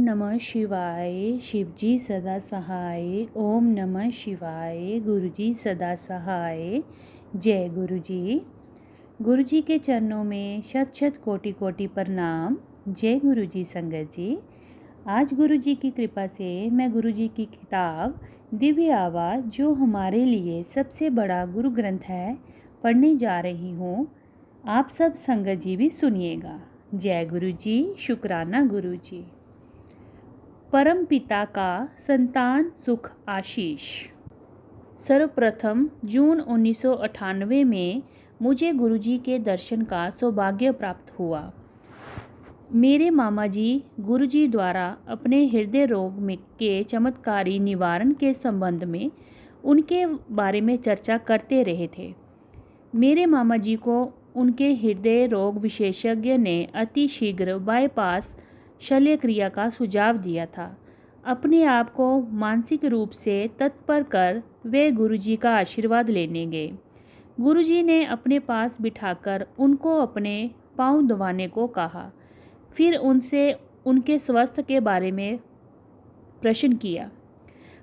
नमः शिवाय। शिवजी सदा सहाय। ओम नमः शिवाय। गुरुजी सदा सहाय। जय गुरुजी। गुरुजी के चरणों में शत शत कोटि कोटि प्रणाम। जय गुरुजी संगत जी। आज गुरुजी की कृपा से मैं गुरुजी की किताब दिव्य आवाज़, जो हमारे लिए सबसे बड़ा गुरु ग्रंथ है, पढ़ने जा रही हूँ। आप सब संगत जी भी सुनिएगा। जय गुरुजी। शुक्राना गुरुजी। परम पिता का संतान सुख आशीष। सर्वप्रथम जून 1998 में मुझे गुरुजी के दर्शन का सौभाग्य प्राप्त हुआ। मेरे मामा जी गुरुजी द्वारा अपने हृदय रोग में के चमत्कारी निवारण के संबंध में उनके बारे में चर्चा करते रहे थे। मेरे मामा जी को उनके हृदय रोग विशेषज्ञ ने अति शीघ्र बाईपास शल्य क्रिया का सुझाव दिया था। अपने आप को मानसिक रूप से तत्पर कर वे गुरुजी का आशीर्वाद लेने गए। गुरुजी ने अपने पास बिठाकर उनको अपने पांव दबाने को कहा। फिर उनसे उनके स्वास्थ्य के बारे में प्रश्न किया।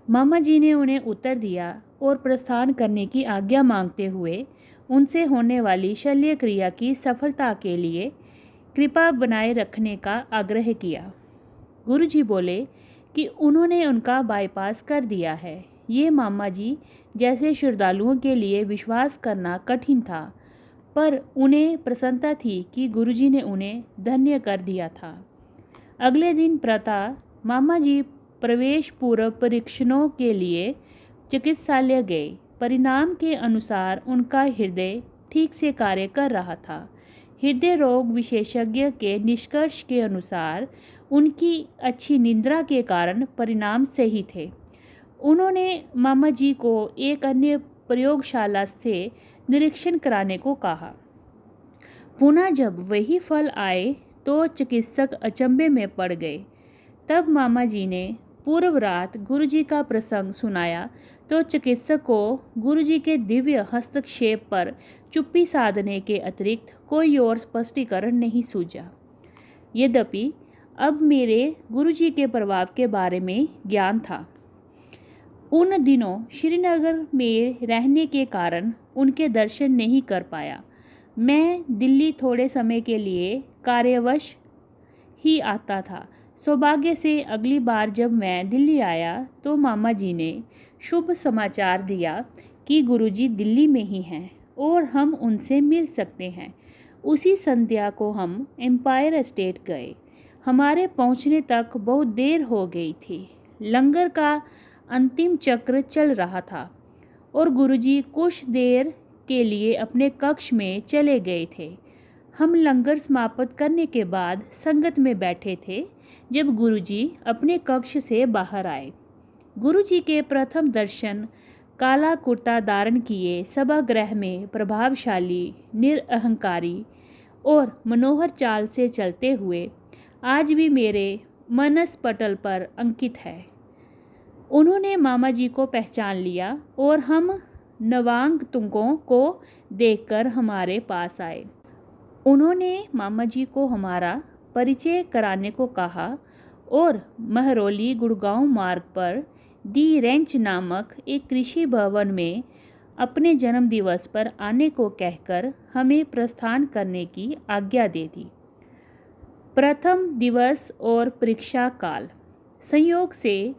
मामा जी ने उन्हें उत्तर दिया और प्रस्थान करने की आज्ञा मांगते हुए उनसे होने वाली शल्य क्रिया की सफलता के लिए कृपा बनाए रखने का आग्रह किया। गुरुजी बोले कि उन्होंने उनका बाईपास कर दिया है। ये मामा जी जैसे श्रद्धालुओं के लिए विश्वास करना कठिन था, पर उन्हें प्रसन्नता थी कि गुरुजी ने उन्हें धन्य कर दिया था। अगले दिन प्रातः मामा जी प्रवेश पूर्व परीक्षणों के लिए चिकित्सालय गए। परिणाम के अनुसार उनका हृदय ठीक से कार्य कर रहा था। हृदय रोग विशेषज्ञ के निष्कर्ष के अनुसार उनकी अच्छी निद्रा के कारण परिणाम सही थे। उन्होंने मामा जी को एक अन्य प्रयोगशाला से निरीक्षण कराने को कहा। पुनः जब वही फल आए तो चिकित्सक अचंभे में पड़ गए। तब मामा जी ने पूर्व रात गुरुजी का प्रसंग सुनाया तो चिकित्सक को गुरुजी के दिव्य हस्तक्षेप पर चुप्पी साधने के अतिरिक्त कोई और स्पष्टीकरण नहीं सूझा। यद्यपि अब मेरे गुरुजी के प्रभाव के बारे में ज्ञान था। उन दिनों श्रीनगर में रहने के कारण उनके दर्शन नहीं कर पाया। मैं दिल्ली थोड़े समय के लिए कार्यवश ही आता था। सौभाग्य से अगली बार जब मैं दिल्ली आया तो मामा जी ने शुभ समाचार दिया कि गुरुजी दिल्ली में ही हैं और हम उनसे मिल सकते हैं। उसी संध्या को हम एम्पायर एस्टेट गए। हमारे पहुंचने तक बहुत देर हो गई थी। लंगर का अंतिम चक्र चल रहा था और गुरुजी कुछ देर के लिए अपने कक्ष में चले गए थे। हम लंगर समाप्त करने के बाद संगत में बैठे थे जब गुरुजी अपने कक्ष से बाहर आए। गुरुजी के प्रथम दर्शन काला कुर्ता धारण किए सभागृह में प्रभावशाली, निरअहंकारी और मनोहर चाल से चलते हुए आज भी मेरे मनस पटल पर अंकित है। उन्होंने मामा जी को पहचान लिया और हम नवागंतुकों को देखकर हमारे पास आए। उन्होंने मामा जी को हमारा परिचय कराने को कहा और महरौली गुड़गांव मार्ग पर दी रेंच नामक एक कृषि भवन में अपने जन्म दिवस पर आने को कहकर हमें प्रस्थान करने की आज्ञा दे दी। प्रथम दिवस और परीक्षा काल। संयोग से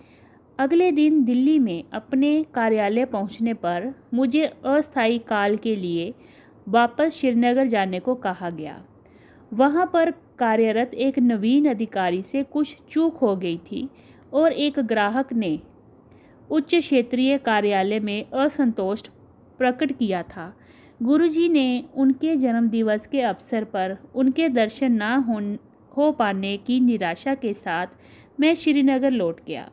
अगले दिन दिल्ली में अपने कार्यालय पहुंचने पर मुझे अस्थायी काल के लिए वापस श्रीनगर जाने को कहा गया। वहां पर कार्यरत एक नवीन अधिकारी से कुछ चूक हो गई थी और एक ग्राहक ने उच्च क्षेत्रीय कार्यालय में असंतोष प्रकट किया था। गुरुजी ने उनके जन्मदिवस के अवसर पर उनके दर्शन न हो पाने की निराशा के साथ मैं श्रीनगर लौट गया।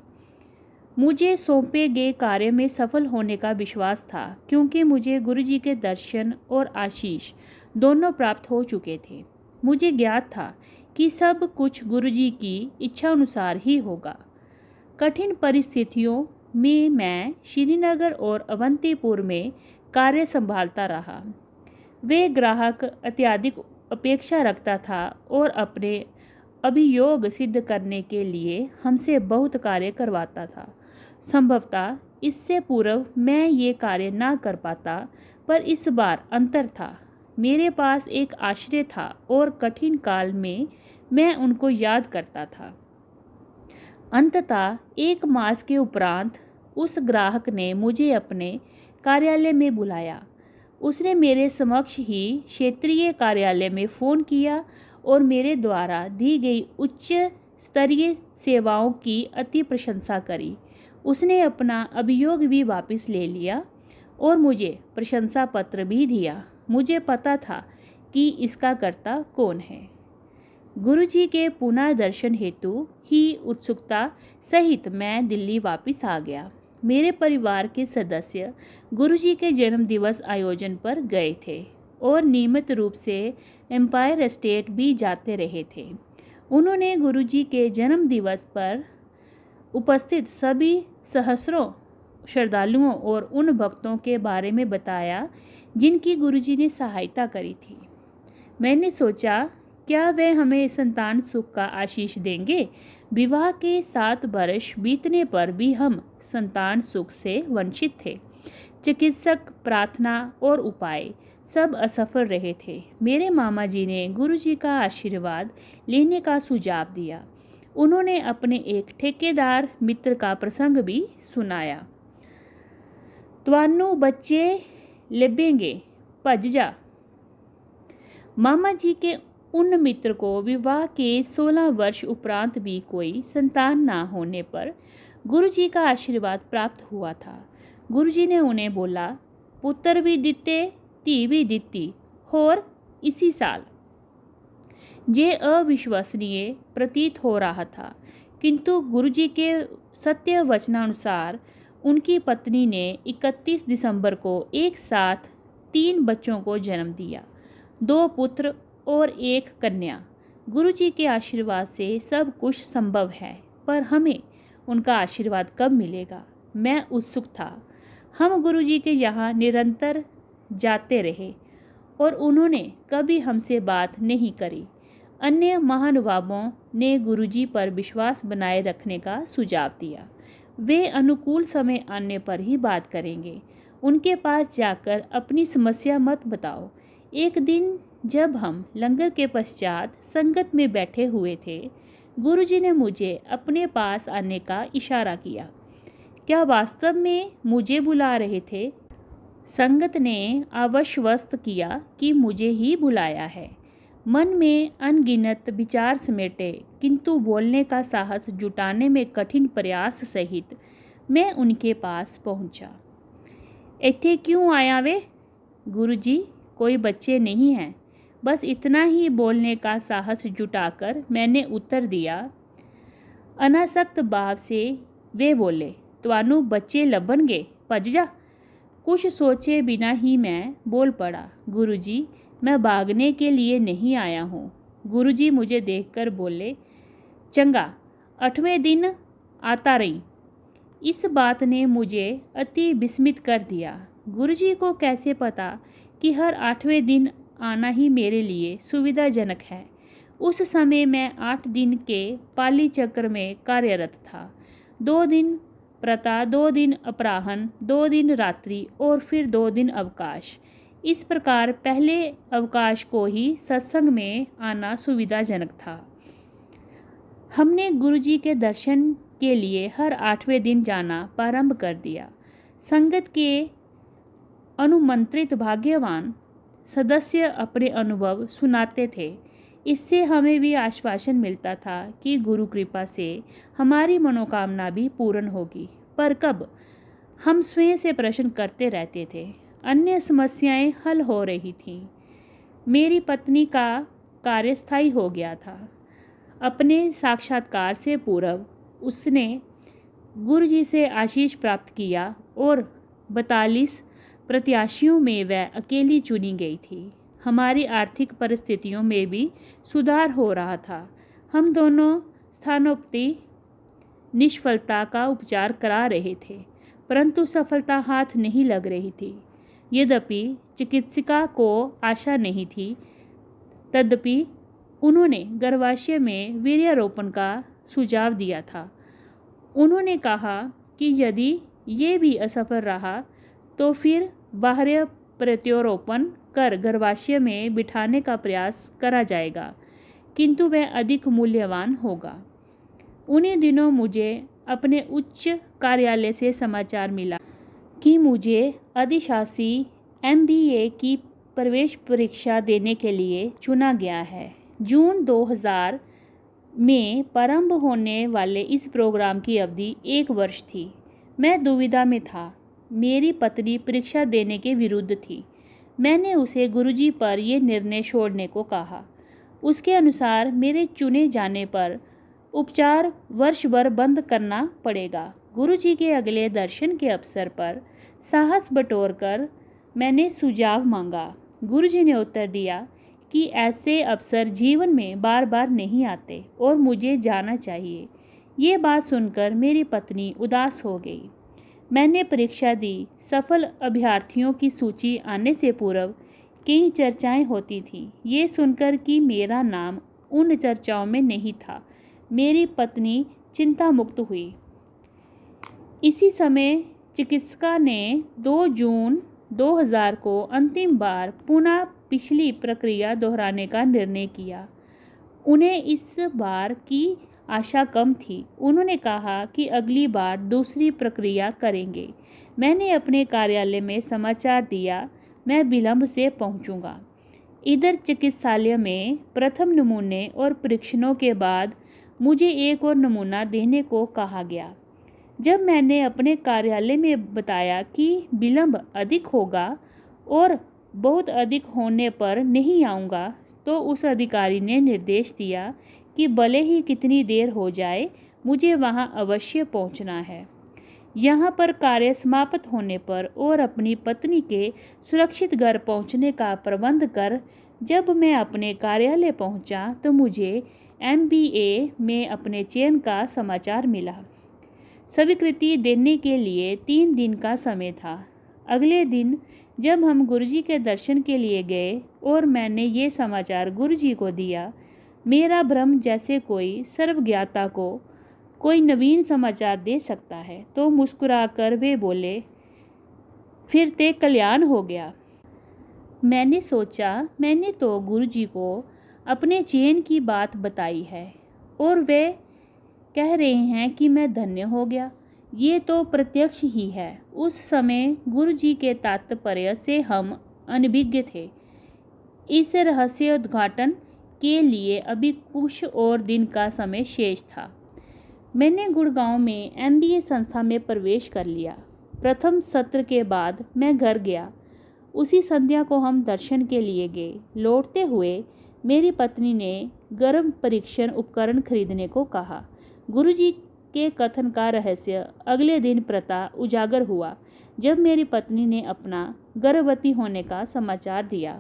मुझे सौंपे गए कार्य में सफल होने का विश्वास था, क्योंकि मुझे गुरुजी के दर्शन और आशीष दोनों प्राप्त हो चुके थे। मुझे ज्ञात था कि सब कुछ गुरुजी की इच्छा अनुसार ही होगा। कठिन परिस्थितियों में मैं श्रीनगर और अवंतीपुर में कार्य संभालता रहा। वे ग्राहक अत्यधिक अपेक्षा रखता था और अपने अभियोग सिद्ध करने के लिए हमसे बहुत कार्य करवाता था। संभवतः इससे पूर्व मैं ये कार्य ना कर पाता, पर इस बार अंतर था। मेरे पास एक आश्रय था और कठिन काल में मैं उनको याद करता था। अंततः 1 मास के उपरांत उस ग्राहक ने मुझे अपने कार्यालय में बुलाया। उसने मेरे समक्ष ही क्षेत्रीय कार्यालय में फ़ोन किया और मेरे द्वारा दी गई उच्च स्तरीय सेवाओं की अति प्रशंसा करी। उसने अपना अभियोग भी वापस ले लिया और मुझे प्रशंसा पत्र भी दिया। मुझे पता था कि इसका कर्ता कौन है। गुरुजी के पुनः दर्शन हेतु ही उत्सुकता सहित मैं दिल्ली वापस आ गया। मेरे परिवार के सदस्य गुरुजी के जन्म दिवस आयोजन पर गए थे और नियमित रूप से एम्पायर स्टेट भी जाते रहे थे। उन्होंने गुरुजी के जन्म दिवस पर उपस्थित सभी सहस्रों श्रद्धालुओं और उन भक्तों के बारे में बताया जिनकी गुरुजी ने सहायता करी थी। मैंने सोचा, क्या वे हमें संतान सुख का आशीष देंगे? विवाह के 7 वर्ष बीतने पर भी हम संतान सुख से वंचित थे। चिकित्सक, प्रार्थना और उपाय सब असफल रहे थे। मेरे मामा जी ने गुरुजी का आशीर्वाद लेने का सुझाव दिया। उन्होंने अपने एक ठेकेदार मित्र का प्रसंग भी सुनाया। "ਤੁਹਾਨੂੰ बच्चे लभेंगे, भज जा।" मामा जी के उन मित्र को विवाह के 16 वर्ष उपरांत भी कोई संतान ना होने पर गुरुजी का आशीर्वाद प्राप्त हुआ था। गुरुजी ने उन्हें बोला, पुत्र भी दिते, धी भी दिती, और इसी साल। ये अविश्वसनीय प्रतीत हो रहा था, किंतु गुरुजी के सत्य वचनानुसार उनकी पत्नी ने 31 दिसंबर को एक साथ 3 बच्चों को जन्म दिया, 2 पुत्र और 1 कन्या। गुरुजी के आशीर्वाद से सब कुछ संभव है, पर हमें उनका आशीर्वाद कब मिलेगा? मैं उत्सुक था। हम गुरुजी के यहाँ निरंतर जाते रहे और उन्होंने कभी हमसे बात नहीं करी। अन्य महानुभावों ने गुरुजी पर विश्वास बनाए रखने का सुझाव दिया। वे अनुकूल समय आने पर ही बात करेंगे। उनके पास जाकर अपनी समस्या मत बताओ। एक दिन जब हम लंगर के पश्चात संगत में बैठे हुए थे, गुरुजी ने मुझे अपने पास आने का इशारा किया। क्या वास्तव में मुझे बुला रहे थे? संगत ने आश्वस्त किया कि मुझे ही बुलाया है। मन में अनगिनत विचार समेटे, किंतु बोलने का साहस जुटाने में कठिन प्रयास सहित मैं उनके पास पहुंचा। "इत्थे क्यों आया वे?" "गुरुजी, कोई बच्चे नहीं हैं।" बस इतना ही बोलने का साहस जुटाकर मैंने उत्तर दिया। अनासक्त भाव से वे बोले, "ਤੁਹਾਨੂੰ बच्चे लभणगे, भज जा।" कुछ सोचे बिना ही मैं बोल पड़ा, "गुरुजी, मैं भागने के लिए नहीं आया हूँ।" गुरुजी मुझे देखकर बोले, "चंगा, 8वें दिन आता रही।" इस बात ने मुझे अति विस्मित कर दिया। गुरुजी को कैसे पता कि हर 8वें दिन आना ही मेरे लिए सुविधाजनक है? उस समय मैं 8 दिन के पाली चक्र में कार्यरत था। 2 दिन प्रातः, 2 दिन अपराह्न, 2 दिन रात्रि और फिर 2 दिन अवकाश। इस प्रकार पहले अवकाश को ही सत्संग में आना सुविधाजनक था। हमने गुरुजी के दर्शन के लिए हर 8वें दिन जाना प्रारंभ कर दिया। संगत के अनुमंत्रित भाग्यवान सदस्य अपने अनुभव सुनाते थे। इससे हमें भी आश्वासन मिलता था कि गुरु कृपा से हमारी मनोकामना भी पूर्ण होगी। पर कब? हम स्वयं से प्रश्न करते रहते थे। अन्य समस्याएं हल हो रही थीं। मेरी पत्नी का कार्य स्थायी हो गया था। अपने साक्षात्कार से पूर्व उसने गुरुजी से आशीष प्राप्त किया और 42 प्रत्याशियों में वह अकेली चुनी गई थी। हमारी आर्थिक परिस्थितियों में भी सुधार हो रहा था। हम दोनों स्थानोपति निष्फलता का उपचार करा रहे थे, परंतु सफलता हाथ नहीं लग रही थी। यद्यपि चिकित्सिका को आशा नहीं थी, तदपि उन्होंने गर्भाशय में वीर्यारोपण का सुझाव दिया था। उन्होंने कहा कि यदि ये भी असफल रहा तो फिर बाह्य प्रत्यारोपण कर गर्भाशय में बिठाने का प्रयास करा जाएगा, किंतु वह अधिक मूल्यवान होगा। उन्हीं दिनों मुझे अपने उच्च कार्यालय से समाचार मिला कि मुझे अधिशासी MBA की प्रवेश परीक्षा देने के लिए चुना गया है। जून 2000 में प्रारंभ होने वाले इस प्रोग्राम की अवधि 1 वर्ष थी। मैं दुविधा में था। मेरी पत्नी परीक्षा देने के विरुद्ध थी। मैंने उसे गुरुजी पर यह निर्णय छोड़ने को कहा। उसके अनुसार मेरे चुने जाने पर उपचार वर्ष भर बंद करना पड़ेगा। गुरुजी के अगले दर्शन के अवसर पर साहस बटोरकर मैंने सुझाव मांगा। गुरुजी ने उत्तर दिया कि ऐसे अवसर जीवन में बार बार नहीं आते और मुझे जाना चाहिए। ये बात सुनकर मेरी पत्नी उदास हो गई। मैंने परीक्षा दी। सफल अभ्यर्थियों की सूची आने से पूर्व कई चर्चाएं होती थीं। ये सुनकर कि मेरा नाम उन चर्चाओं में नहीं था, मेरी पत्नी चिंता मुक्त हुई। इसी समय चिकित्सका ने 2 जून 2000 को अंतिम बार पुनः पिछली प्रक्रिया दोहराने का निर्णय किया। उन्हें इस बार की आशा कम थी। उन्होंने कहा कि अगली बार दूसरी प्रक्रिया करेंगे। मैंने अपने कार्यालय में समाचार दिया, मैं विलंब से पहुंचूंगा। इधर चिकित्सालय में प्रथम नमूने और परीक्षणों के बाद मुझे एक और नमूना देने को कहा गया। जब मैंने अपने कार्यालय में बताया कि विलंब अधिक होगा और बहुत अधिक होने पर नहीं आऊँगा, तो उस अधिकारी ने निर्देश दिया कि भले ही कितनी देर हो जाए, मुझे वहां अवश्य पहुंचना है। यहाँ पर कार्य समाप्त होने पर और अपनी पत्नी के सुरक्षित घर पहुंचने का प्रबंध कर जब मैं अपने कार्यालय पहुंचा तो मुझे MBA में अपने चयन का समाचार मिला। स्वीकृति देने के लिए 3 दिन का समय था। अगले दिन जब हम गुरुजी के दर्शन के लिए गए और मैंने ये समाचार गुरुजी को दिया, मेरा भ्रम जैसे कोई सर्वज्ञाता को कोई नवीन समाचार दे सकता है, तो मुस्कुराकर वे बोले, फिर ते कल्याण हो गया। मैंने सोचा, मैंने तो गुरुजी को अपने चयन की बात बताई है और वे कह रहे हैं कि मैं धन्य हो गया। ये तो प्रत्यक्ष ही है। उस समय गुरुजी के तात्पर्य से हम अनभिज्ञ थे। इस रहस्य उद्घाटन के लिए अभी कुछ और दिन का समय शेष था। मैंने गुड़गांव में MBA संस्था में प्रवेश कर लिया। प्रथम सत्र के बाद मैं घर गया। उसी संध्या को हम दर्शन के लिए गए। लौटते हुए मेरी पत्नी ने गर्भ परीक्षण उपकरण खरीदने को कहा। गुरुजी के कथन का रहस्य अगले दिन प्रातः उजागर हुआ जब मेरी पत्नी ने अपना गर्भवती होने का समाचार दिया।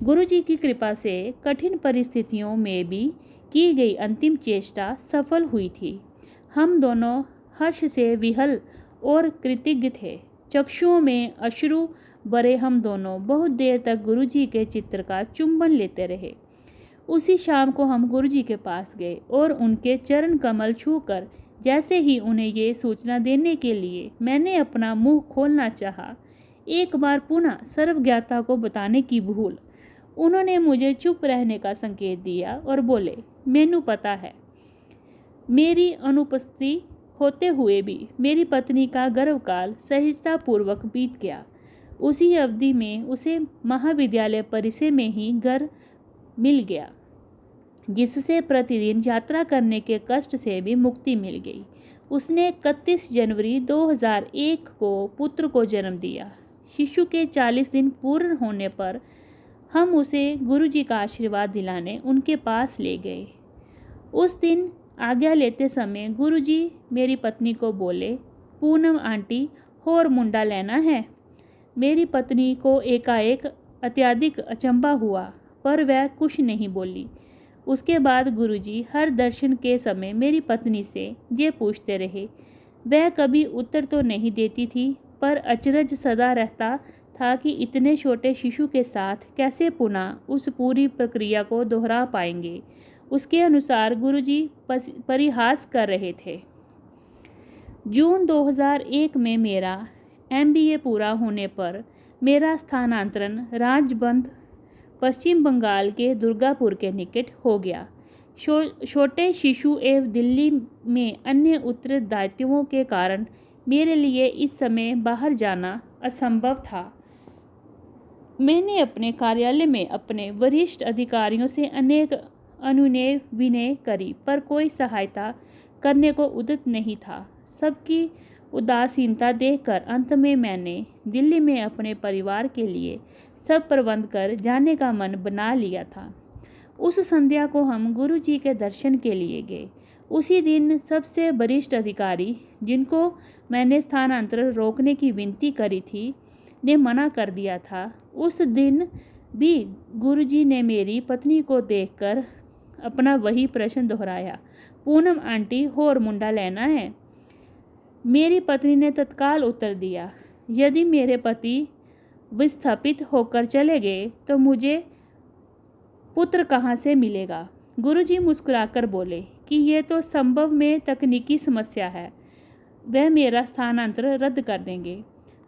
गुरुजी की कृपा से कठिन परिस्थितियों में भी की गई अंतिम चेष्टा सफल हुई थी। हम दोनों हर्ष से विहल और कृतज्ञ थे। चक्षुओं में अश्रु भरे हम दोनों बहुत देर तक गुरुजी के चित्र का चुंबन लेते रहे। उसी शाम को हम गुरुजी के पास गए और उनके चरण कमल छूकर जैसे ही उन्हें ये सूचना देने के लिए मैंने अपना मुंह खोलना चाहा, एक बार पुनः सर्वज्ञाता को बताने की भूल, उन्होंने मुझे चुप रहने का संकेत दिया और बोले, मैनू पता है। मेरी अनुपस्थिति होते हुए भी मेरी पत्नी का गर्भकाल सहजतापूर्वक बीत गया। उसी अवधि में उसे महाविद्यालय परिसर में ही घर मिल गया, जिससे प्रतिदिन यात्रा करने के कष्ट से भी मुक्ति मिल गई। उसने 31 जनवरी 2001 को पुत्र को जन्म दिया। शिशु के 40 दिन पूर्ण होने पर हम उसे गुरुजी का आशीर्वाद दिलाने उनके पास ले गए। उस दिन आज्ञा लेते समय गुरुजी मेरी पत्नी को बोले, पूनम आंटी होर मुंडा लेना है। मेरी पत्नी को एकाएक अत्यधिक अचंभा हुआ, पर वह कुछ नहीं बोली। उसके बाद गुरुजी हर दर्शन के समय मेरी पत्नी से ये पूछते रहे। वह कभी उत्तर तो नहीं देती थी, पर अचरज सदा रहता था कि इतने छोटे शिशु के साथ कैसे पुनः उस पूरी प्रक्रिया को दोहरा पाएंगे। उसके अनुसार गुरुजी परिहास कर रहे थे। जून 2001 में मेरा MBA पूरा होने पर मेरा स्थानांतरण राजबंद पश्चिम बंगाल के दुर्गापुर के निकट हो गया। छोटे शिशु एवं दिल्ली में अन्य उत्तरदायित्वों के कारण मेरे लिए इस समय बाहर जाना असंभव था। मैंने अपने कार्यालय में अपने वरिष्ठ अधिकारियों से अनेक अनुनय विनय करी, पर कोई सहायता करने को उद्यत नहीं था। सबकी उदासीनता देखकर अंत में मैंने दिल्ली में अपने परिवार के लिए सब प्रबंध कर जाने का मन बना लिया था। उस संध्या को हम गुरुजी के दर्शन के लिए गए। उसी दिन सबसे वरिष्ठ अधिकारी, जिनको मैंने स्थानांतरण रोकने की विनती करी थी, ने मना कर दिया था। उस दिन भी गुरुजी ने मेरी पत्नी को देखकर अपना वही प्रश्न दोहराया, पूनम आंटी होर मुंडा लेना है? मेरी पत्नी ने तत्काल उत्तर दिया, यदि मेरे पति विस्थापित होकर चले गए तो मुझे पुत्र कहाँ से मिलेगा? गुरुजी मुस्कुराकर बोले कि ये तो संभव में तकनीकी समस्या है, वह मेरा स्थानांतरण रद्द कर देंगे।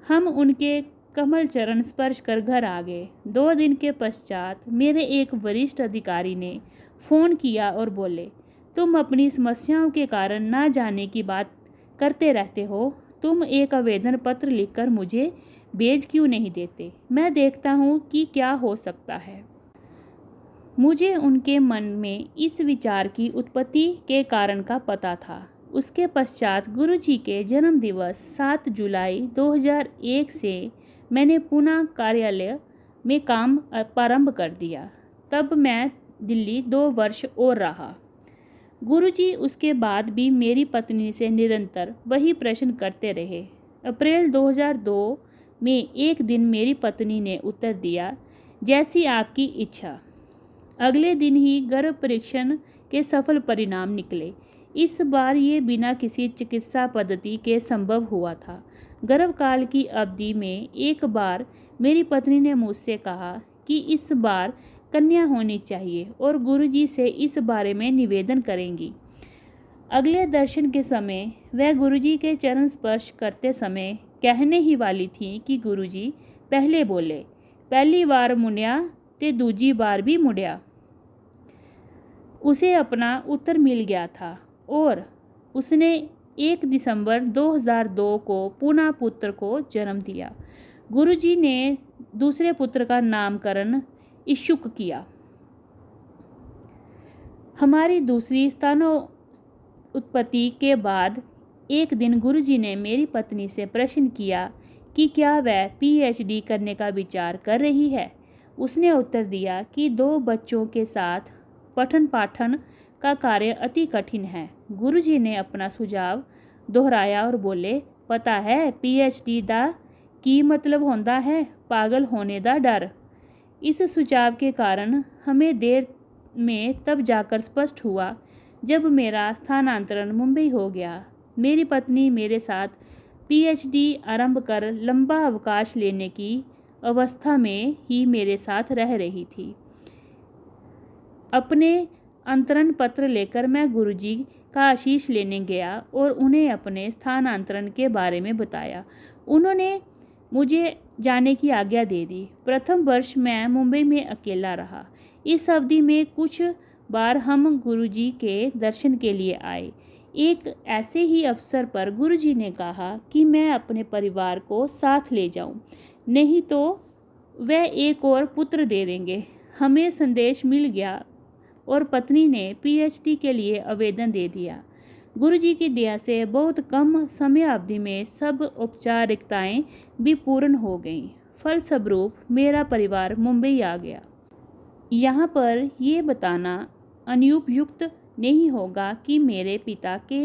हम उनके कमल चरण स्पर्श कर घर आ गए। 2 दिन के पश्चात मेरे एक वरिष्ठ अधिकारी ने फ़ोन किया और बोले, तुम अपनी समस्याओं के कारण ना जाने की बात करते रहते हो, तुम एक आवेदन पत्र लिखकर मुझे भेज क्यों नहीं देते? मैं देखता हूँ कि क्या हो सकता है। मुझे उनके मन में इस विचार की उत्पत्ति के कारण का पता था। उसके पश्चात गुरुजी के जन्म दिवस 7 जुलाई 2001 से मैंने पुनः कार्यालय में काम प्रारंभ कर दिया। तब मैं दिल्ली 2 वर्ष और रहा। गुरुजी उसके बाद भी मेरी पत्नी से निरंतर वही प्रश्न करते रहे। अप्रैल 2002 में एक दिन मेरी पत्नी ने उत्तर दिया, जैसी आपकी इच्छा। अगले दिन ही गर्भ परीक्षण के सफल परिणाम निकले। इस बार ये बिना किसी चिकित्सा पद्धति के संभव हुआ था। गर्भकाल की अवधि में एक बार मेरी पत्नी ने मुझसे कहा कि इस बार कन्या होनी चाहिए और गुरुजी से इस बारे में निवेदन करेंगी। अगले दर्शन के समय वह गुरुजी के चरण स्पर्श करते समय कहने ही वाली थी कि गुरुजी पहले बोले, पहली बार मुड़िया ते दूजी बार भी मुड़िया। उसे अपना उत्तर मिल गया था और उसने 1 दिसंबर 2002 को पुनः पुत्र को जन्म दिया। गुरुजी ने दूसरे पुत्र का नामकरण इच्छुक किया। हमारी दूसरी उत्पत्ति के बाद एक दिन गुरुजी ने मेरी पत्नी से प्रश्न किया कि क्या वह PhD करने का विचार कर रही है। उसने उत्तर दिया कि 2 बच्चों के साथ पठन पाठन का कार्य अति कठिन है। गुरुजी ने अपना सुझाव दोहराया और बोले, पता है PhD दा की मतलब होता है? पागल होने दा डर। इस सुझाव के कारण हमें देर में तब जाकर स्पष्ट हुआ जब मेरा स्थानांतरण मुंबई हो गया। मेरी पत्नी मेरे साथ PhD आरंभ कर लंबा अवकाश लेने की अवस्था में ही मेरे साथ रह रही थी। अपने अंतरण पत्र लेकर मैं गुरुजी का आशीष लेने गया और उन्हें अपने स्थानांतरण के बारे में बताया। उन्होंने मुझे जाने की आज्ञा दे दी। प्रथम वर्ष मैं मुंबई में अकेला रहा। इस अवधि में कुछ बार हम गुरुजी के दर्शन के लिए आए। एक ऐसे ही अवसर पर गुरुजी ने कहा कि मैं अपने परिवार को साथ ले जाऊं, नहीं तो वह एक और पुत्र दे देंगे। हमें संदेश मिल गया और पत्नी ने PhD के लिए आवेदन दे दिया। गुरुजी की दया से बहुत कम समय अवधि में सब औपचारिकताएं भी पूर्ण हो गईं। फलस्वरूप मेरा परिवार मुंबई आ गया। यहाँ पर ये बताना अनुपयुक्त नहीं होगा कि मेरे पिता के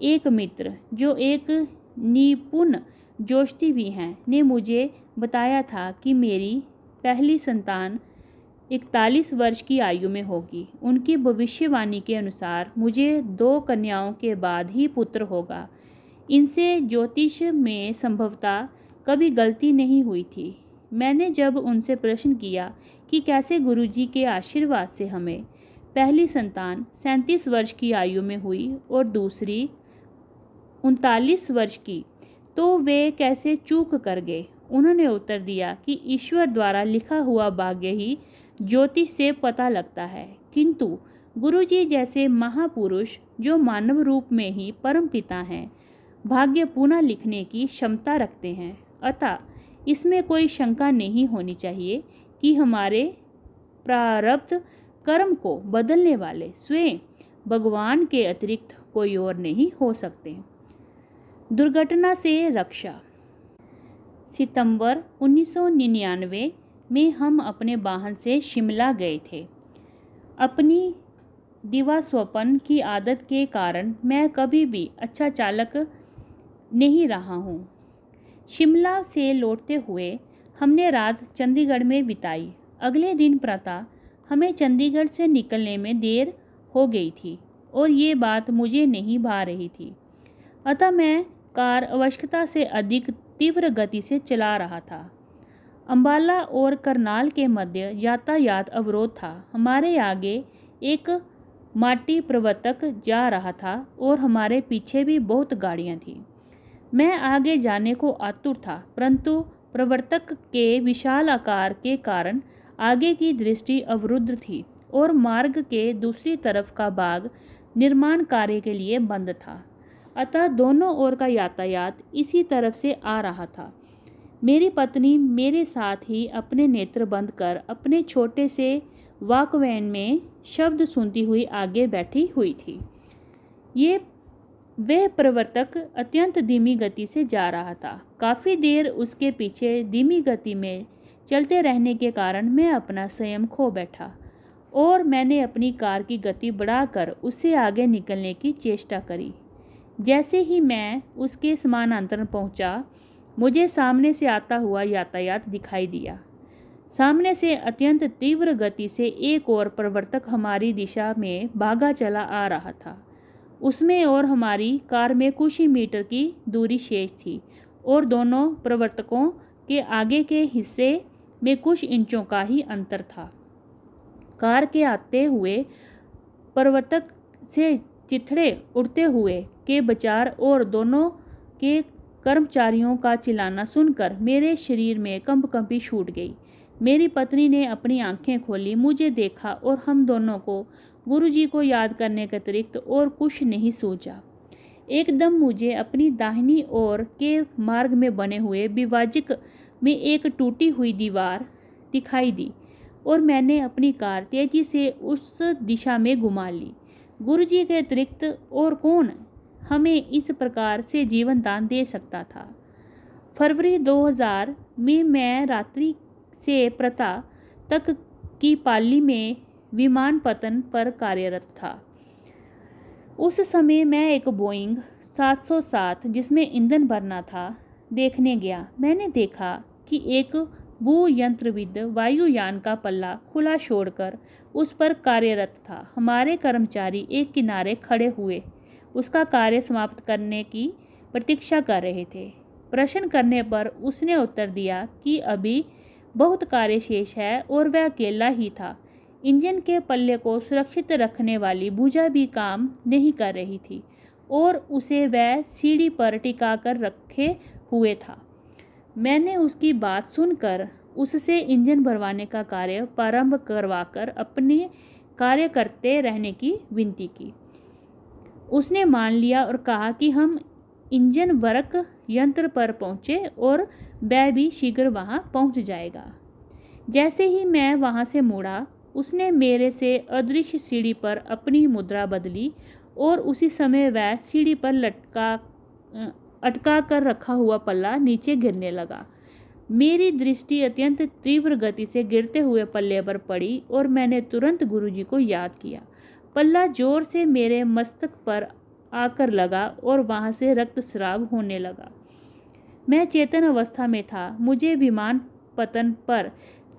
एक मित्र, जो एक निपुण ज्योतिषी भी हैं, ने मुझे बताया था कि मेरी पहली संतान 41 वर्ष की आयु में होगी। उनकी भविष्यवाणी के अनुसार मुझे 2 कन्याओं के बाद ही पुत्र होगा। इनसे ज्योतिष में संभवतः कभी गलती नहीं हुई थी। मैंने जब उनसे प्रश्न किया कि कैसे गुरुजी के आशीर्वाद से हमें पहली संतान 37 वर्ष की आयु में हुई और दूसरी 39 वर्ष की, तो वे कैसे चूक कर गए। उन्होंने उत्तर दिया कि ईश्वर द्वारा लिखा हुआ भाग्य ही ज्योतिष से पता लगता है, किंतु गुरुजी जैसे महापुरुष जो मानव रूप में ही परमपिता हैं, भाग्य पुनः लिखने की क्षमता रखते हैं। अतः इसमें कोई शंका नहीं होनी चाहिए कि हमारे प्रारब्ध कर्म को बदलने वाले स्वयं भगवान के अतिरिक्त कोई और नहीं हो सकते। दुर्घटना से रक्षा। सितंबर 1999 में हम अपने वाहन से शिमला गए थे। अपनी दिवास्वप्न की आदत के कारण मैं कभी भी अच्छा चालक नहीं रहा हूँ। शिमला से लौटते हुए हमने रात चंडीगढ़ में बिताई। अगले दिन प्रातः हमें चंडीगढ़ से निकलने में देर हो गई थी और ये बात मुझे नहीं भा रही थी। अतः मैं कार आवश्यकता से अधिक तीव्र गति से चला रहा था। अंबाला और करनाल के मध्य यातायात अवरोध था। हमारे आगे एक माटी प्रवर्तक जा रहा था और हमारे पीछे भी बहुत गाड़ियां थीं। मैं आगे जाने को आतुर था, परंतु प्रवर्तक के विशाल आकार के कारण आगे की दृष्टि अवरुद्ध थी और मार्ग के दूसरी तरफ का भाग निर्माण कार्य के लिए बंद था। अतः दोनों ओर का यातायात इसी तरफ से आ रहा था। मेरी पत्नी मेरे साथ ही अपने नेत्र बंद कर अपने छोटे से वॉकवैन में शब्द सुनती हुई आगे बैठी हुई थी। वह प्रवर्तक अत्यंत धीमी गति से जा रहा था। काफ़ी देर उसके पीछे धीमी गति में चलते रहने के कारण मैं अपना संयम खो बैठा और मैंने अपनी कार की गति बढ़ाकर उससे आगे निकलने की चेष्टा करी। जैसे ही मैं उसके समानांतर पहुंचा, मुझे सामने से आता हुआ यातायात दिखाई दिया। सामने से अत्यंत तीव्र गति से एक और प्रवर्तक हमारी दिशा में भागा चला आ रहा था। उसमें और हमारी कार में कुछ ही मीटर की दूरी शेष थी और दोनों प्रवर्तकों के आगे के हिस्से में कुछ इंचों का ही अंतर था। कार के आते हुए प्रवर्तक से चिथड़े उड़ते हुए के बचार और दोनों के कर्मचारियों का चिल्लाना सुनकर मेरे शरीर में कंपकंपी छूट गई। मेरी पत्नी ने अपनी आंखें खोली, मुझे देखा और हम दोनों को गुरुजी को याद करने के अतिरिक्त और कुछ नहीं सूझा। एकदम मुझे अपनी दाहिनी ओर के मार्ग में बने हुए विभाजक में एक टूटी हुई दीवार दिखाई दी और मैंने अपनी कार तेजी से उस दिशा में घुमा ली। गुरुजी के अतिरिक्त और कौन हमें इस प्रकार से जीवन दान दे सकता था। फरवरी 2000 में मैं रात्रि से प्रातः तक की पाली में विमानपत्तन पर कार्यरत था। उस समय मैं एक बोइंग 707 जिसमें ईंधन भरना था देखने गया। मैंने देखा कि एक भूयंत्रविद वायुयान का पल्ला खुला छोड़कर उस पर कार्यरत था। हमारे कर्मचारी एक किनारे खड़े हुए उसका कार्य समाप्त करने की प्रतीक्षा कर रहे थे। प्रश्न करने पर उसने उत्तर दिया कि अभी बहुत कार्य शेष है और वह अकेला ही था। इंजन के पल्ले को सुरक्षित रखने वाली भुजा भी काम नहीं कर रही थी और उसे वह सीढ़ी पर टिका कर रखे हुए था। मैंने उसकी बात सुनकर उससे इंजन भरवाने का कार्य प्रारंभ करवाकर अपने कार्य करते रहने की विनती की। उसने मान लिया और कहा कि हम इंजन वर्क यंत्र पर पहुँचे और वह भी शीघ्र वहाँ पहुँच जाएगा। जैसे ही मैं वहाँ से मुड़ा, उसने मेरे से अदृश्य सीढ़ी पर अपनी मुद्रा बदली और उसी समय वह सीढ़ी पर अटका कर रखा हुआ पल्ला नीचे गिरने लगा। मेरी दृष्टि अत्यंत तीव्र गति से गिरते हुए पल्ले पर पड़ी और मैंने तुरंत गुरुजी को याद किया। पल्ला जोर से मेरे मस्तक पर आकर लगा और वहाँ से रक्तस्राव होने लगा। मैं चेतन अवस्था में था। मुझे विमानपत्तन पर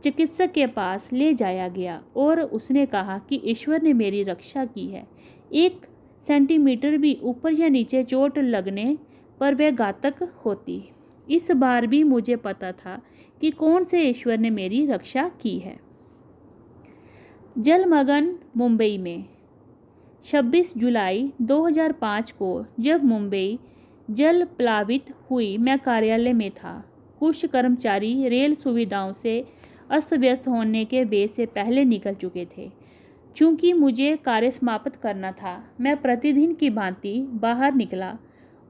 चिकित्सक के पास ले जाया गया और उसने कहा कि ईश्वर ने मेरी रक्षा की है। 1 सेंटीमीटर भी ऊपर या नीचे चोट लगने पर वह घातक होती। इस बार भी मुझे पता था कि कौन से ईश्वर ने मेरी रक्षा की है। जलमग्न मुंबई में 26 जुलाई 2005 को जब मुंबई जल प्लावित हुई, मैं कार्यालय में था। कुछ कर्मचारी रेल सुविधाओं से अस्त व्यस्त होने के बेस से पहले निकल चुके थे। चूंकि मुझे कार्य समाप्त करना था, मैं प्रतिदिन की भांति बाहर निकला।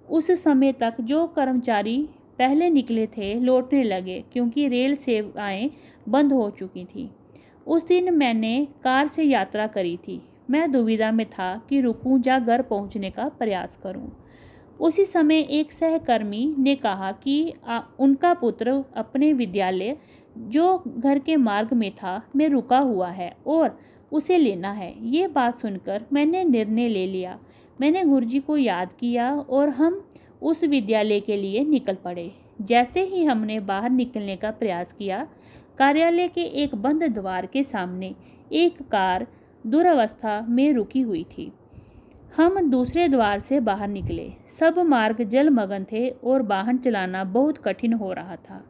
उस समय तक जो कर्मचारी पहले निकले थे लौटने लगे, क्योंकि रेल सेवाएं बंद हो चुकी थीं। उस दिन मैंने कार से यात्रा करी थी। मैं दुविधा में था कि रुकूं या घर पहुंचने का प्रयास करूं। उसी समय एक सहकर्मी ने कहा कि उनका पुत्र अपने विद्यालय, जो घर के मार्ग में था, में रुका हुआ है और उसे लेना है। ये बात सुनकर मैंने निर्णय ले लिया। मैंने गुरुजी को याद किया और हम उस विद्यालय के लिए निकल पड़े। जैसे ही हमने बाहर निकलने का प्रयास किया, कार्यालय के एक बंद द्वार के सामने एक कार दुरवस्था में रुकी हुई थी। हम दूसरे द्वार से बाहर निकले। सब मार्ग जलमग्न थे और वाहन चलाना बहुत कठिन हो रहा था।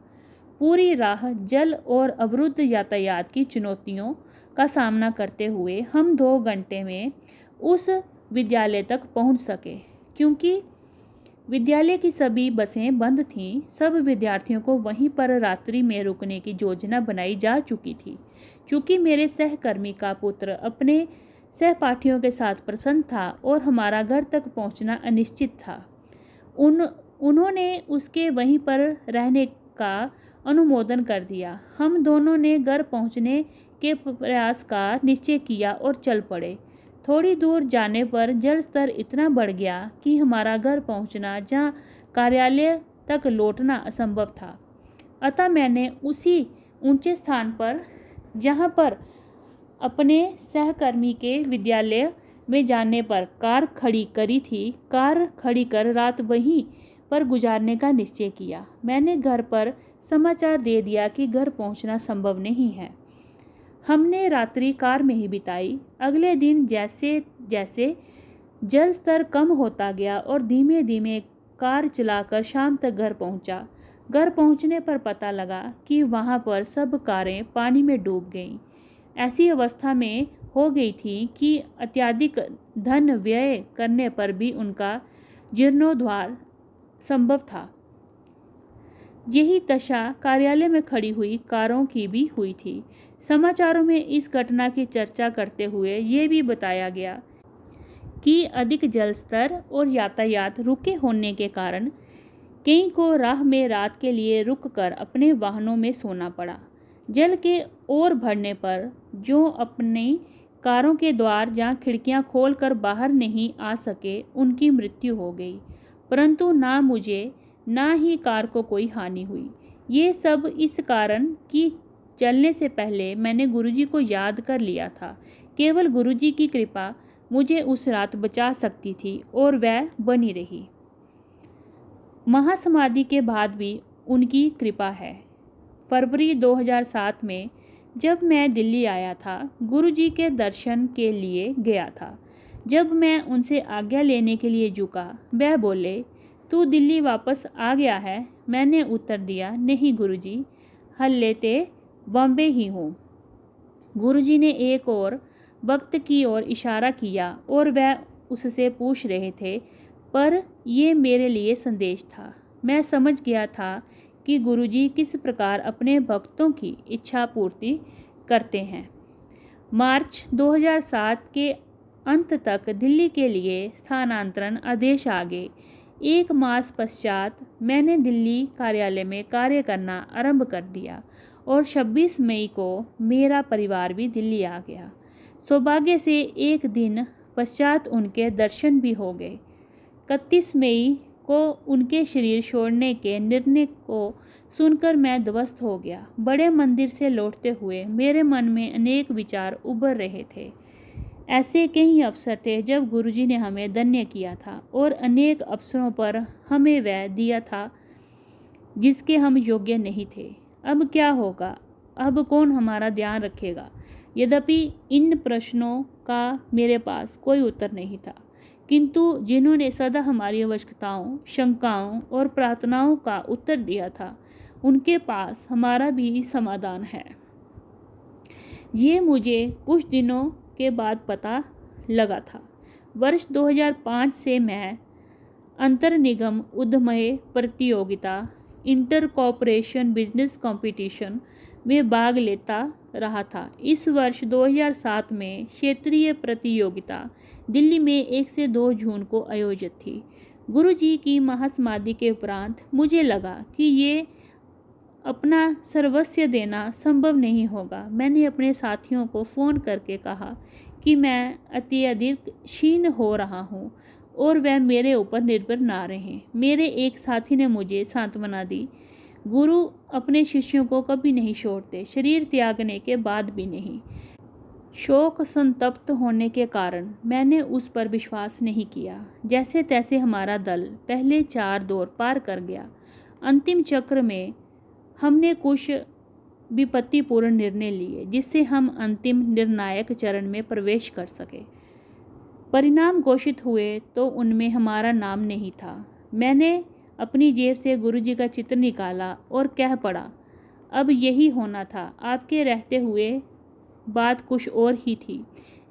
पूरी राह जल और अवरुद्ध यातायात की चुनौतियों का सामना करते हुए हम 2 घंटे में उस विद्यालय तक पहुंच सके। क्योंकि विद्यालय की सभी बसें बंद थीं, सब विद्यार्थियों को वहीं पर रात्रि में रुकने की योजना बनाई जा चुकी थी। चूँकि मेरे सहकर्मी का पुत्र अपने सहपाठियों के साथ प्रसन्न था और हमारा घर तक पहुंचना अनिश्चित था, उन्होंने उसके वहीं पर रहने का अनुमोदन कर दिया। हम दोनों ने घर पहुंचने के प्रयास का निश्चय किया और चल पड़े। थोड़ी दूर जाने पर जल स्तर इतना बढ़ गया कि हमारा घर पहुंचना या कार्यालय तक लौटना असंभव था। अतः मैंने उसी ऊंचे स्थान पर, जहां पर अपने सहकर्मी के विद्यालय में जाने पर कार खड़ी करी थी, कार खड़ी कर रात वहीं पर गुजारने का निश्चय किया। मैंने घर पर समाचार दे दिया कि घर पहुंचना संभव नहीं है। हमने रात्रि कार में ही बिताई। अगले दिन जैसे जैसे जल स्तर कम होता गया और धीमे धीमे कार चलाकर शाम तक घर पहुंचा। घर पहुंचने पर पता लगा कि वहां पर सब कारें पानी में डूब गईं। ऐसी अवस्था में हो गई थी कि अत्यधिक धन व्यय करने पर भी उनका जीर्णोद्धार संभव था। यही दशा कार्यालय में खड़ी हुई कारों की भी हुई थी। समाचारों में इस घटना की चर्चा करते हुए ये भी बताया गया कि अधिक जल स्तर और यातायात रुके होने के कारण कई को राह में रात के लिए रुककर अपने वाहनों में सोना पड़ा। जल के और बढ़ने पर जो अपनी कारों के द्वार या खिड़कियां खोलकर बाहर नहीं आ सके, उनकी मृत्यु हो गई। परंतु ना मुझे ना ही कार को कोई हानि हुई। ये सब इस कारण कि चलने से पहले मैंने गुरुजी को याद कर लिया था। केवल गुरुजी की कृपा मुझे उस रात बचा सकती थी और वह बनी रही। महासमाधि के बाद भी उनकी कृपा है। फरवरी 2007 में जब मैं दिल्ली आया था, गुरुजी के दर्शन के लिए गया था। जब मैं उनसे आज्ञा लेने के लिए झुका, वह बोले, तू दिल्ली वापस आ गया है? मैंने उत्तर दिया, नहीं गुरुजी, हल्ले ते बॉम्बे ही हूँ। गुरुजी ने एक और वक्त की ओर इशारा किया और वह उससे पूछ रहे थे, पर यह मेरे लिए संदेश था। मैं समझ गया था कि गुरुजी किस प्रकार अपने भक्तों की इच्छा पूर्ति करते हैं। मार्च 2007 के अंत तक दिल्ली के लिए स्थानांतरण आदेश आ गए। 1 मास पश्चात मैंने दिल्ली कार्यालय में कार्य करना आरंभ कर दिया और 26 मई को मेरा परिवार भी दिल्ली आ गया। सौभाग्य से एक दिन पश्चात उनके दर्शन भी हो गए। 31 मई को उनके शरीर छोड़ने के निर्णय को सुनकर मैं ध्वस्त हो गया। बड़े मंदिर से लौटते हुए मेरे मन में अनेक विचार उभर रहे थे। ऐसे कई अवसर थे जब गुरुजी ने हमें धन्य किया था और अनेक अवसरों पर हमें वह दिया था जिसके हम योग्य नहीं थे। अब क्या होगा? अब कौन हमारा ध्यान रखेगा? यद्यपि इन प्रश्नों का मेरे पास कोई उत्तर नहीं था, किंतु जिन्होंने सदा हमारी आवश्यकताओं, शंकाओं और प्रार्थनाओं का उत्तर दिया था, उनके पास हमारा भी समाधान है। ये मुझे कुछ दिनों के बाद पता लगा था। वर्ष 2005 से मैं अंतर निगम उद्यमय प्रतियोगिता, इंटर कॉर्पोरेशन बिजनेस कंपटीशन में भाग लेता रहा था। इस वर्ष 2007 में क्षेत्रीय प्रतियोगिता दिल्ली में 1 से 2 जून को आयोजित थी। गुरुजी की महासमाधि के उपरांत मुझे लगा कि ये अपना सर्वस्व देना संभव नहीं होगा। मैंने अपने साथियों को फ़ोन करके कहा कि मैं अत्यधिक क्षीण हो रहा हूँ और वह मेरे ऊपर निर्भर ना रहें। मेरे एक साथी ने मुझे सांत्वना दी, गुरु अपने शिष्यों को कभी नहीं छोड़ते, शरीर त्यागने के बाद भी नहीं। शोक संतप्त होने के कारण मैंने उस पर विश्वास नहीं किया। जैसे तैसे हमारा दल पहले 4 दौर पार कर गया। अंतिम चक्र में हमने कुछ विपत्तिपूर्ण निर्णय लिए जिससे हम अंतिम निर्णायक चरण में प्रवेश कर सके। परिणाम घोषित हुए तो उनमें हमारा नाम नहीं था। मैंने अपनी जेब से गुरुजी का चित्र निकाला और कह पड़ा, अब यही होना था। आपके रहते हुए बात कुछ और ही थी।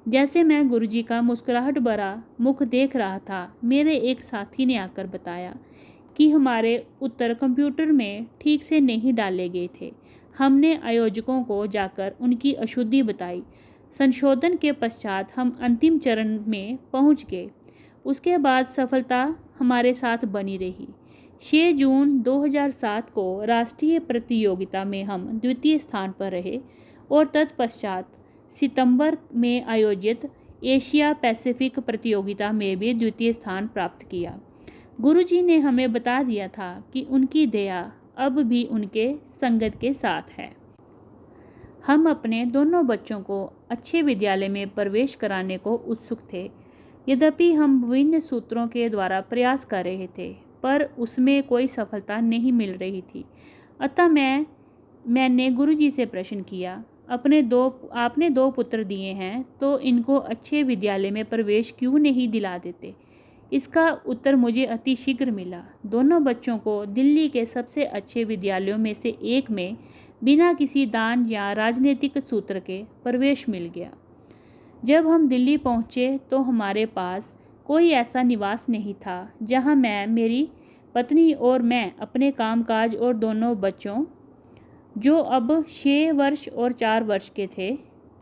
जैसे मैं गुरुजी का मुस्कुराहट भरा मुख देख रहा था, मेरे एक साथी ने आकर बताया कि हमारे उत्तर कंप्यूटर में ठीक से नहीं डाले गए थे। हमने आयोजकों को जाकर उनकी अशुद्धि बताई। संशोधन के पश्चात हम अंतिम चरण में पहुंच गए। उसके बाद सफलता हमारे साथ बनी रही। 6 जून 2007 को राष्ट्रीय प्रतियोगिता में हम द्वितीय स्थान पर रहे और तत्पश्चात सितंबर में आयोजित एशिया पैसिफिक प्रतियोगिता में भी द्वितीय स्थान प्राप्त किया। गुरुजी ने हमें बता दिया था कि उनकी दया अब भी उनके संगत के साथ है। हम अपने दोनों बच्चों को अच्छे विद्यालय में प्रवेश कराने को उत्सुक थे। यद्यपि हम विभिन्न सूत्रों के द्वारा प्रयास कर रहे थे, पर उसमें कोई सफलता नहीं मिल रही थी। अतः मैंने गुरुजी से प्रश्न किया, आपने 2 पुत्र दिए हैं, तो इनको अच्छे विद्यालय में प्रवेश क्यों नहीं दिला देते? इसका उत्तर मुझे अति शीघ्र मिला। दोनों बच्चों को दिल्ली के सबसे अच्छे विद्यालयों में से एक में बिना किसी दान या राजनीतिक सूत्र के प्रवेश मिल गया। जब हम दिल्ली पहुँचे तो हमारे पास कोई ऐसा निवास नहीं था जहाँ मैं, मेरी पत्नी और मैं अपने कामकाज और दोनों बच्चों, जो अब 6 वर्ष और 4 वर्ष के थे,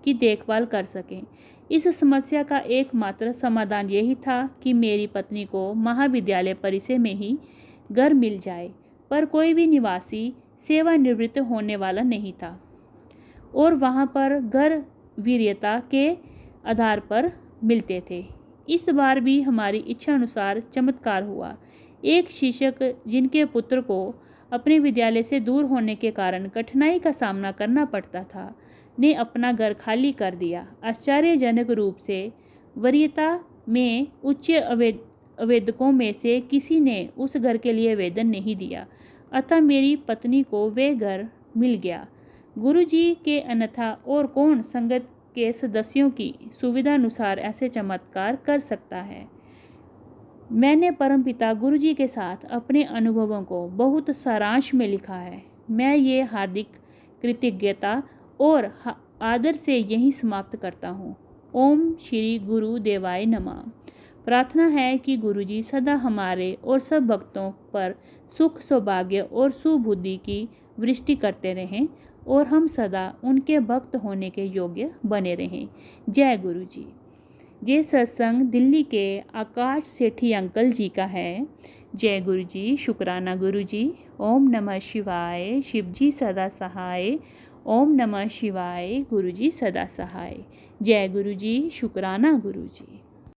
की देखभाल कर सकें। इस समस्या का एकमात्र समाधान यही था कि मेरी पत्नी को महाविद्यालय परिसर में ही घर मिल जाए, पर कोई भी निवासी सेवानिवृत्त होने वाला नहीं था और वहाँ पर घर वीर्यता के आधार पर मिलते थे। इस बार भी हमारी इच्छा अनुसार चमत्कार हुआ। एक शिक्षक जिनके पुत्र को अपने विद्यालय से दूर होने के कारण कठिनाई का सामना करना पड़ता था, ने अपना घर खाली कर दिया। आश्चर्यजनक रूप से वरीयता में उच्च आवेदकों में से किसी ने उस घर के लिए आवेदन नहीं दिया, अतः मेरी पत्नी को वे घर मिल गया। गुरुजी के अन्यथा और कौन संगत के सदस्यों की सुविधा अनुसार ऐसे चमत्कार कर सकता है। मैंने परमपिता गुरुजी के साथ अपने अनुभवों को बहुत सारांश में लिखा है। मैं ये हार्दिक कृतज्ञता और आदर से यहीं समाप्त करता हूँ। ओम श्री गुरु देवाय नमः। प्रार्थना है कि गुरुजी सदा हमारे और सब भक्तों पर सुख, सौभाग्य और सुबुद्धि की वृष्टि करते रहें और हम सदा उनके भक्त होने के योग्य बने रहें। जय गुरुजी। ये सत्संग दिल्ली के आकाश सेठी अंकल जी का है। जय गुरुजी। शुक्राना गुरुजी। ओम नमः शिवाय। शिवजी सदा सहाय। ओम नमः शिवाय। गुरुजी सदा सहाय। जय गुरुजी। शुक्राना गुरुजी।